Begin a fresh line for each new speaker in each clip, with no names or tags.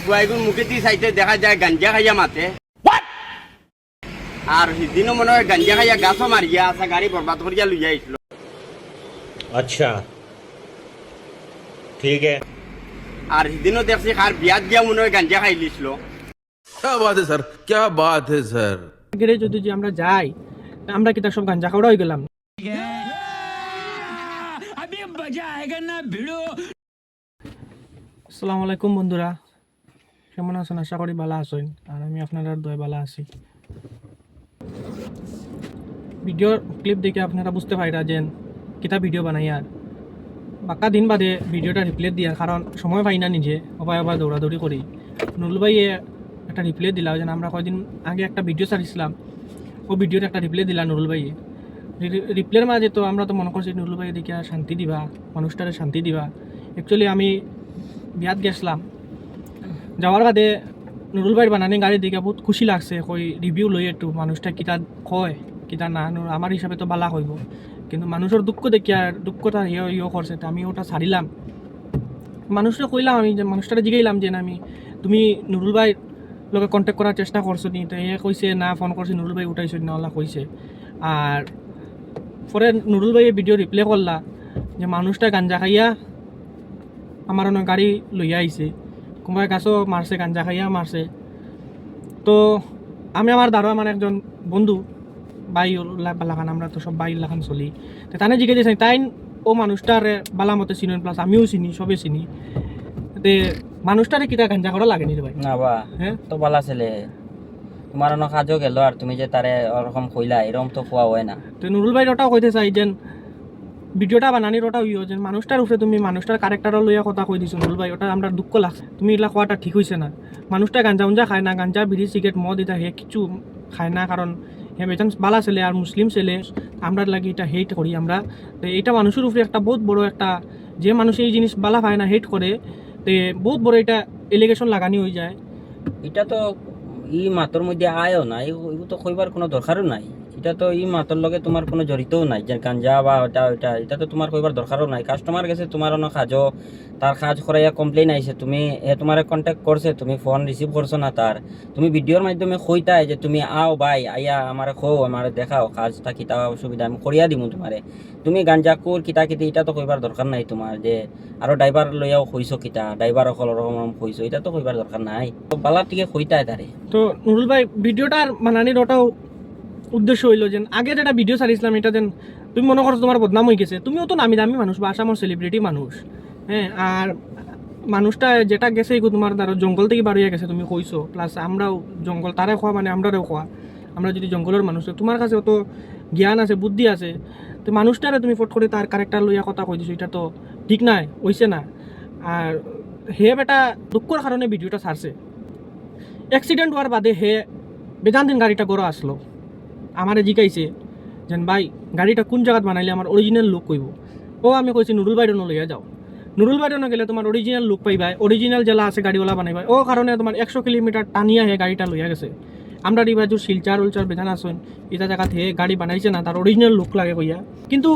বুয়াইগুন মুখে দিয়ে চাইতে দেখা যায় গাঞ্জা খাইয়া মাতে। আর সেদিনও মনে হয় গাঞ্জা খাইয়া গাছও মারিয়া আছে, গাড়ি বরবাদ করিয়া লইয়া আইছিল।
अच्छा ठीक है।
আর সেদিনও দেখছি কার বিয়াত দিয়া মনে হয় গাঞ্জা খাই লিছিল।
क्या बात है सर, क्या बात है सर।
গেরে যদি যে আমরা যাই আমরা কি তার সব গাঞ্জা খাওয়া হয়ে গেলাম? আসসালামু আলাইকুম বন্ধুরা, কেমন আছেন? আশা করি ভালো আছেন। আর আমি আপনারা দয় ভালো আছি। ভিডিওর ক্লিপ দেখে আপনারা বুঝতে পারা যে কিতা ভিডিও বানাই। আর বাক্কা দিন বাদে ভিডিওটা রিপ্লে দিয়া, কারণ সময় পাই না নিজে, অবাই দৌড়াদৌড়ি করি। নুরুল ভাইয়ে একটা রিপ্লে দিলা, যেন আমরা কয়েকদিন আগে একটা ভিডিও ছাড়িয়েছিলাম, ও ভিডিওর একটা রিপ্লে দিলা নুরুল ভাইয়ে। রিপ্লের মাঝে তো আমরা তো মনে করছি নুরুল ভাইয়ে দেখে শান্তি দিবা, মানুষটারে শান্তি দিবা। অ্যাকচুয়ালি আমি বিয়াত গেছিলাম, যাওয়ার বাদে নুরুল ভাইয়ের বানানি গাড়ি দেখে বহুত খুশি লাগছে। কই রিভিউ লই একটু মানুষটা কিতা কয় কিতা না, আমার হিসাবে তো বালা হইব। কিন্তু মানুষের দুঃখ দেখি আর দুঃখটা ইয়ে করছে, তো আমি ওটা ছাড়িলাম। মানুষটা কইলাম, আমি যে মানুষটারে জিগাইলাম যে আমি তুমি নুরুল ভাইয়ের লগে কন্ট্যাক্ট করার চেষ্টা করছো নি? তো এ কইছে না, ফোন করছে নুরুল ভাই উঠাইছো না, ওলা কইছে। আর পরে নুরুল ভাইয়ে ভিডিও রিপ্লে করলা যে মানুষটা গাঞ্জা খাইয়া আমার অনেক গাড়ি লইয়া আইছে, কোনোবাই গাছও মারছে, গাঞ্জা খাইয়া মারছে। তো আমি আমার দ্বারা আমার একজন বন্ধু বাই বালাখান, আমরা তো সব বাই লাখান চলি, তো তানে জিজ্ঞেস দিয়েছে তাই ও মানুষটারে বালা মতে চিনেন, প্লাস আমিও চিনি, সবে চিনি। তে মানুষটারে কিতা গাঞ্জা করা লাগে নি রে ভাই?
না বা
হ্যাঁ
তো বালা ছেলে, তোমার অন্য কাজও গেল আর তুমি যে তারে ওরকম কইলা, এরকম তো খোয়া হয় না।
তো নুরুল ভাই ওটাও কইতে চাই যে ভিডিওটা বানানির ওটাও ইয়ে যে মানুষটার উপরে তুমি মানুষটার ক্যারেক্টারও লইয়া কথা কই দিছো নুরুল ভাই, ওটা আমরা দুঃখ লাগছে। তুমি এগুলা খোয়াটা ঠিক হয়েছে না। মানুষটা গাঞ্জা উঞ্জা খায় না, গাঞ্জা বিড়ি সিগারেট মদ এটা হে কিছু খায় না, কারণ হে বেতন বালা ছেলে আর মুসলিম ছেলে, আমরা লাগি এটা হেট করি আমরা। তো এটা মানুষের উপরে একটা বহুত বড় একটা, যে মানুষ এই জিনিস বালা পায় না হেট করে, তো বহুত বড় এটা এলিগেশন লাগানি হয়ে যায়।
এটা তো ই মাতর মধ্যে আয়ও নাই, এগুলো তো কইবার কোনো দরকারও নাই। এটা তো ই মাতর লগে তোমার কোনো জড়িতও নাই, যে গাঞ্জা বা এটা তো তোমার কইবার দরকারও নাই। কাস্টমার গেছে তোমার অন্য কাজও, তার কাজ করাইয়া কমপ্লেইন আইছে, তুমি তোমার কন্ট্যাক্ট করছে, তুমি ফোন রিসিভ করছো না তার, তুমি ভিডিওর মাধ্যমে কইতাই যে তুমি আও ভাই আইয়া আমারে খো, আমারে দেখাও কাজটা কিতা অসুবিধা আমি করিয়া দিমু তোমারে। তুমি গাঞ্জা কুর কিতা কিতি এটা তো কইবার দরকার নাই তোমার। যে আরো ড্রাইভার লইয়াও কইছো কিতা, ড্রাইভার অকল ওরকম কইছো, এটা তো কইবার দরকার নাই। তো বালা টিকে কইতাই তারে।
তো নুরুল ভাই ভিডিওটার বানানির ওটাও উদ্দেশ্য হইল যে আগে যেটা ভিডিও ছাড়িয়েছিলাম এটা যেন তুমি মনে করছো তোমার বদনাম হয়ে গেছে, তুমিও তো নামি দামি মানুষ বা আসামের সেলিব্রিটি মানুষ, হ্যাঁ। আর মানুষটা যেটা গেছে এগুলো তোমার দ্বারা জঙ্গল থেকে বার হয়ে গেছে তুমি কইছো, প্লাস আমরাও জঙ্গল তারে খোয়া মানে আমরাও খোয়া, আমরা যদি জঙ্গলের মানুষ, তোমার কাছে অত জ্ঞান আছে বুদ্ধি আছে, তো মানুষটারে তুমি ফট করে তার ক্যারেক্টার লইয়া কথা কই দিছো, এটা তো ঠিক নাই, হইছে না। আর হে বেটা দুঃখর কারণে ভিডিওটা ছাড়ছে। অ্যাক্সিডেন্ট হওয়ার বাদে হে বেজান দিন গাড়িটা গড়ো আসলো, আমারে জিকাইছে যেন ভাই গাড়িটা কোন জায়গাত বানাইলে আমার অরিজিনাল লুক কইব। ও আমি কইছি নুরুল বাইডন লইয়া যাও, নুরুল বাইডন গেলে তোমার অরিজিনাল লুক পাইবা, অরিজিনাল জেলা আছে গাড়িওয়ালা বানাইবা। ও কারণে তোমার 100 কিলোমিটার টানিয়া হে গাড়িটা লইয়া গেছে। আমরা রিবাজু শিলচার উলচার বেজান আসুন, এটা জায়গাত হে গাড়ি বানাইছে না, তার অরিজিনাল লুক লাগে কইয়া। কিন্তু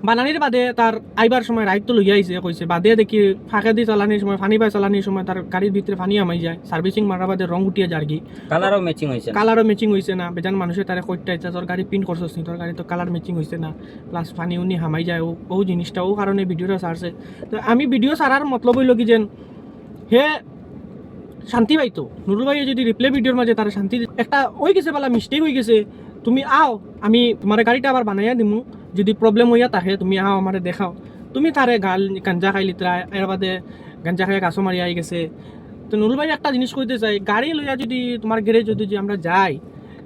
বানানির বাদে তার আইবার সময় রাইট তো লইয়া আইছে, কইছে বাদে দেখি ফাঁকে দিয়ে চালানির সময়, ফানি পায় চালানির সময় তার গাড়ির ভিতরে ফানি আমাই যায়, সার্ভিসিং মারার বাদে রং উঠিয়া যার কি
কালারও ম্যাচিং হয়েছে,
কালারও ম্যাচিং হয়েছে না। বেজান মানুষের তারা কইটা ইচ্ছা তোর গাড়ি প্রিন্ট করছিস নি, তোর গাড়ি তো কালার ম্যাচিং হয়েছে না, প্লাস ফানি উনি হামাই যায় ও জিনিসটা, ও কারণে ভিডিওটা ছাড়ছে। তো আমি ভিডিও ছাড়ার মতলব হইল কি যেন হে শান্তি পাইতো। নুরুল ভাইয়ে যদি রিপ্লে ভিডিওর মাঝে তারা শান্তি একটা ওই গেছে বলা মিস্টেক হয়ে গেছে, তুমি আও আমি তোমার গাড়িটা আবার বানাইয়া দিমু, যদি প্রবলেম হইয়া থাকে তুমি আও আমারে দেখাও। তুমি তারে গাঞ্জা খাই লিতরা, এর বাদে গাঞ্জা খাইয়া গাছও মারি আই গেছে। তো নুরুল ভাই একটা জিনিস কইতে চাই, গাড়ি লইয়া যদি তোমার গেরে যদি আমরা যাই,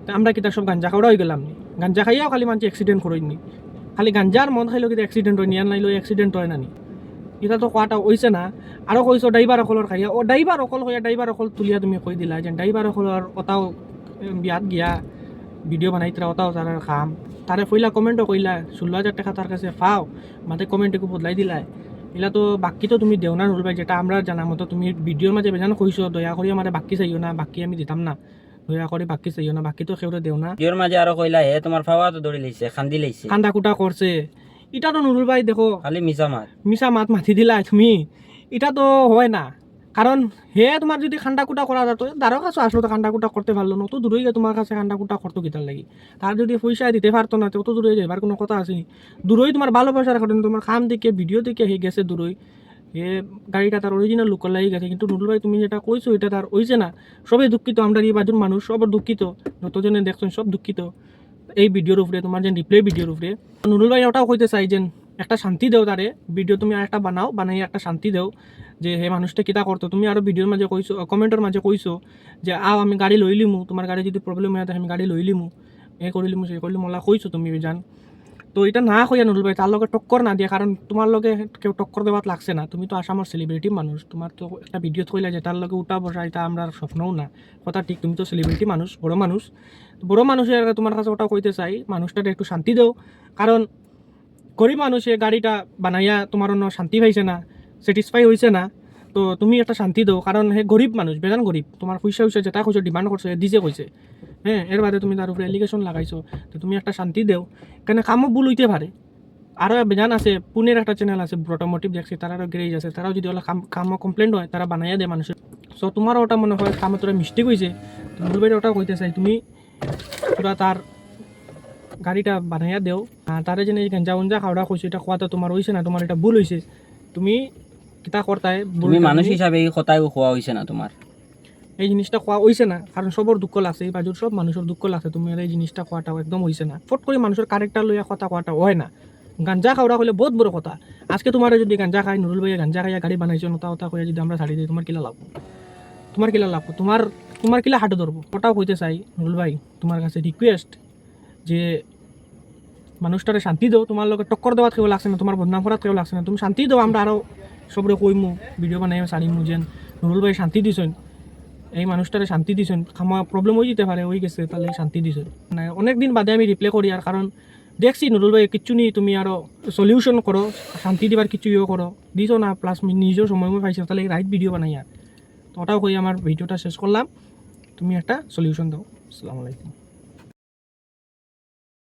তো আমরা কি তার সব গাঞ্জা খাওয়া হয়ে গেলাম নি? গাঞ্জা খাইয়াও খালি মানুষ অ্যাক্সিডেন্ট করেনি, খালি গাঞ্জার মদ খাইলেও কিন্তু অ্যাক্সিডেন্ট হয় নি, আর নাইলেও অ্যাক্সিডেন্ট হয় না নি, এটা তো কোয়াটা হইছে না। আরও কইছো ড্রাইভার অকলের খাইয়া, ও ড্রাইভার অকল হইয়া ড্রাইভার অকল তুলিয়া তুমি কই দিলা যে ড্রাইভার অকলের ওটাও বিয়াত গিয়া ভিডিও বানাইতরা ওটাও তার খাম। তারে ফইলা কমেন্টও কইলা 16,000 টাকা তার কাছে পাও, মাঝে কমেন্ট একটু বদলাই দিলাই। এগুলা তো বাকি তো তুমি দেও না নুরুল ভাই, যেটা আমরা জানা মতো তুমি ভিডিওর মাঝে বেজান কইছো দয়া করে আমার বাকি চাইও না, বাকি আমি দিতাম না, দয়া করে বাকি চাইও না, বাকি তো সেউরে দেও না।
ভিডিওর মাঝে আরো কইলা হে তোমার ফাওয়া তো দৌড়ি লইছে, খান্দি লইছে,
কান্দা কুটা করছে, এটা তো নুরুল ভাই দেখো
খালি মিছা মাত।
মিশা মাত মাতি দিলা তুমি, এটা তো হয় না। কারণ হে তোমার যদি খান্ডা কুটা করা যেত তারও কাছে আসলো তো খান্ডা কুটা করতে পারলো না, অত দূরে গিয়ে তোমার কাছে খান্ডা কুটা করতো কিতার লাগি। তার যদি পয়সা দিতে পারতো না তো অত দূরে যাবার কোনো কথা আসেনি। দূরই তোমার ভালোবাসার কারণে তোমার খাম দিকে ভিডিও দিকে হে গেছে দূরই, এ গাড়িটা তার অরিজিনাল লুকার লাগি গেছে। কিন্তু নুরুল ভাই তুমি যেটা কইছো এটা তার হইছে না। সবাই দুঃখিত, আমরা এই বাজুর মানুষ সবার দুঃখিত, যতজনে দেখছেন সব দুঃখিত এই ভিডিওর উপরে, তোমার যে রিপ্লে ভিডিওর উপরে। নুরুল ভাই ওটাও কইতে চাই যে একটা শান্তি দেও তারে, ভিডিও তুমি একটা বানাও, বানাই একটা শান্তি দেও যে হে মানুষটা কিতা করতো। তুমি আরও ভিডিওর মাঝে কইছো, কমেন্টের মাঝে কইছো যে আও আমি গাড়ি লই লিমু, তোমার গাড়ি যদি প্রবলেম হয় আমি গাড়ি লই লিমু, এ করিলিমু সে করিলিমু ওলা কইছো তুমি জান। তো এটা না কইয়া নুরুল ভাই তার লগে টক্কর না দিয়ে, কারণ তোমার লগে কেউ টক্কর দেওয়াত লাগছে না। তুমি তো আসামের সেলিব্রিটি মানুষ, তোমার তো একটা ভিডিও কইলা যে তার লগে উঠা বসা এটা আমরা স্বপ্নও না, কথা ঠিক। তুমি তো সেলিব্রিটি মানুষ, বড় মানুষ, বড় মানুষের তোমার কাছে ওটা কইতে চাই মানুষটাকে একটু শান্তি দাও। কারণ গরিব মানুষে গাড়িটা বানাইয়া তোমার অন্য শান্তি পাইছে না, স্যাটিসফাই হয়েছে না, তো তুমি একটা শান্তি দাও। কারণ হে গরিব মানুষ, বেজান গরিব, তোমার পয়সা হয়েছে যেটা কইছো ডিমান্ড করছো দিছে কইছে, হ্যাঁ, এর বাদে তুমি তার উপরে এলিগেশন লাগাইছো, তো তুমি একটা শান্তি দেও। কেন কামও ভুল হইতে পারে। আরও বেজান আছে, পুনের একটা চ্যানেল আছে ব্রটোমোটিভ দেখছি, তারারও গ্যারেজ আছে, তারাও যদি ওলা কামও কমপ্লেন হয় তারা বানাইয়া দেয় মানুষের। সো তোমারও ওটা মনে হয় কামে তোরা মিস্টেক হয়েছে, নুরুল ভাই ওটাও কইতে চাই তুমি পুরা তার গাড়িটা বানাইয়া দেও। আর তারে যেন গেঞ্জা উঞ্জা খাওয়া কইছো এটা খোয়াতে তোমার হয়েছে না, তোমার এটা ভুল হয়েছে, তুমি কিতা করতাই
তুমি মানুষ হিসাবে এই কথাই খোয়া হইছে না তোমার,
এই জিনিসটা খোয়া হইছে না। কারণ সবর দুঃখ লাগছে, এই বাজুর সব মানুষের দুঃখ লাগছে, তুমি এই জিনিসটা খোয়াটাও একদম হইছে না। ফট করে মানুষের কারেক্টার লইয়া কথা খোয়াটা হয় না। গাঞ্জা খাওয়া হলে বহুত বড় কথা। আজকে তোমার যদি গাঞ্জা খাই, নুরুল ভাইয়া গাঞ্জা খাইয়া গাড়ি বানাইছো নতা ওটা করে যদি আমরা ছাড়ি দিই, তোমার কিলা লাগবো? তোমার কিলা লাগবো? তোমার কিলা হাঁটু ধরবো? ওটাও কইতে চাই নুরুল ভাই তোমার কাছে রিকোয়েস্ট যে মানুষটারে শান্তি দাও। তোমার লোকের টক্কর দেওয়াত কেউ লাগছে না, তোমার বদনাম করাত কেউ লাগছে না, তুমি শান্তি দাও। আমরা আরও সবরে কইমু, ভিডিও বানাই ছাড়িমু যেন নুরুল ভাই শান্তি দিছেন, এই মানুষটারে শান্তি দিছেন। খামা প্রবলেম হয়ে যেতে পারে, হয়ে গেছে, তাহলে শান্তি দিছেন। মানে অনেক দিন বাদে আমি রিপ্লে করি, আর কারণ দেখছি নুরুল ভাই কিচ্ছু নেই, তুমি আরও সলিউশন করো, শান্তি দিবার কিছু ইয়ে করো, দিছো না, প্লাস নিজেও সময় পাইছো, তাহলে রাইট ভিডিও বানাই। আর তো ওটাও কই আমার ভিডিওটা শেষ করলাম, তুমি একটা সলিউশন দাও। আসসালামু আলাইকুম।